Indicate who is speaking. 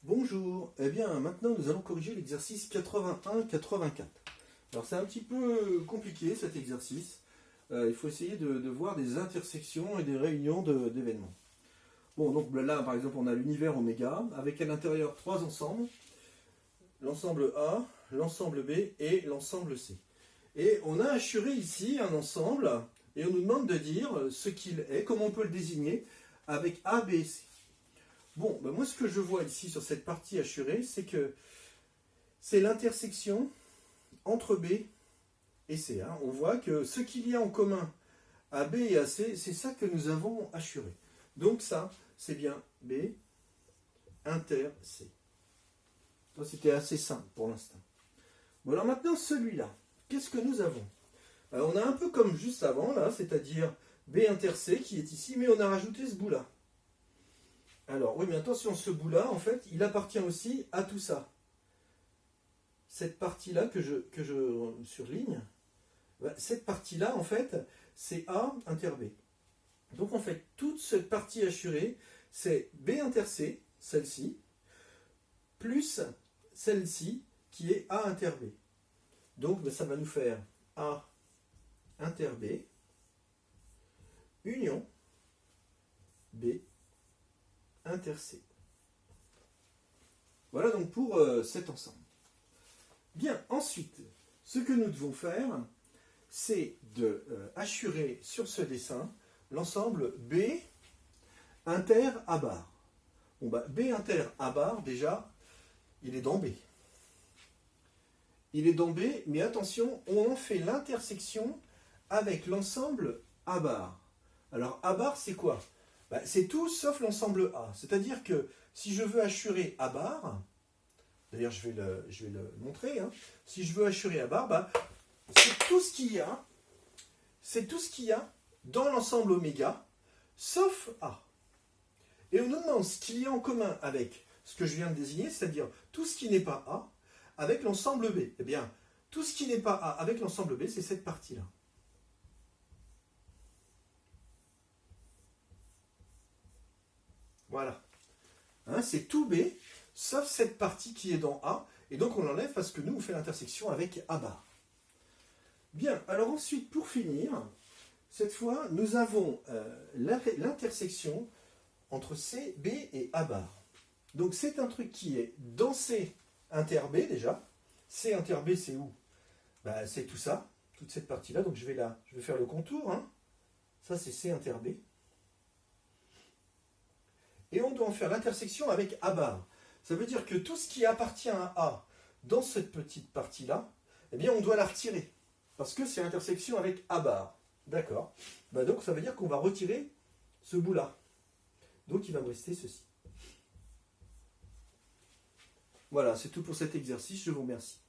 Speaker 1: Bonjour, eh bien maintenant nous allons corriger l'exercice 81-84. Alors c'est un petit peu compliqué cet exercice. Il faut essayer de voir des intersections et des réunions d'événements. Bon, donc là par exemple on a l'univers oméga avec à l'intérieur trois ensembles. L'ensemble A, l'ensemble B et l'ensemble C. Et on a assuré ici un ensemble et on nous demande de dire ce qu'il est, comment on peut le désigner avec A, B et C. Bon, ben moi ce que je vois ici sur cette partie assurée, c'est que c'est l'intersection entre B et C. Hein. On voit que ce qu'il y a en commun à B et à C, c'est ça que nous avons assuré. Donc ça, c'est bien B inter C. Ça, c'était assez simple pour l'instant. Bon, alors maintenant celui-là, qu'est-ce que nous avons? On a un peu comme juste avant, là, c'est-à-dire B inter C qui est ici, mais on a rajouté ce bout-là. Alors, oui, mais attention, ce bout-là, en fait, il appartient aussi à tout ça. Cette partie-là que je surligne, cette partie-là, en fait, c'est A inter B. Donc, en fait, toute cette partie assurée, c'est B inter C, celle-ci, plus celle-ci, qui est A inter B. Donc, ça va nous faire A inter B, union B inter C. Voilà donc pour cet ensemble. Bien, ensuite, ce que nous devons faire, c'est de assurer sur ce dessin l'ensemble B inter A bar. Bon, bah, B inter A bar, déjà, il est dans B. Il est dans B, mais attention, on en fait l'intersection avec l'ensemble A bar. Alors, A bar, c'est quoi? Bah, c'est tout sauf l'ensemble A. C'est-à-dire que si je veux assurer A bar, d'ailleurs je vais le montrer, hein, si je veux assurer A bar, bah, c'est tout ce qu'il y a, dans l'ensemble oméga, sauf A. Et on nous demande ce qu'il y a en commun avec ce que je viens de désigner, c'est-à-dire tout ce qui n'est pas A, avec l'ensemble B. Eh bien, tout ce qui n'est pas A avec l'ensemble B, c'est cette partie-là. Voilà. Hein, c'est tout B, sauf cette partie qui est dans A, et donc on l'enlève parce que nous, on fait l'intersection avec A bar. Bien, alors ensuite, pour finir, cette fois, nous avons l'intersection entre C, B et A bar. Donc c'est un truc qui est dans C inter B déjà. C inter B, c'est où? Bah, c'est tout ça, toute cette partie-là. Donc je vais faire le contour. Hein. Ça, c'est C inter B. Et on doit en faire l'intersection avec A bar. Ça veut dire que tout ce qui appartient à A dans cette petite partie-là, eh bien on doit la retirer. Parce que c'est l'intersection avec A bar. D'accord. Ben donc ça veut dire qu'on va retirer ce bout-là. Donc il va me rester ceci. Voilà, c'est tout pour cet exercice. Je vous remercie.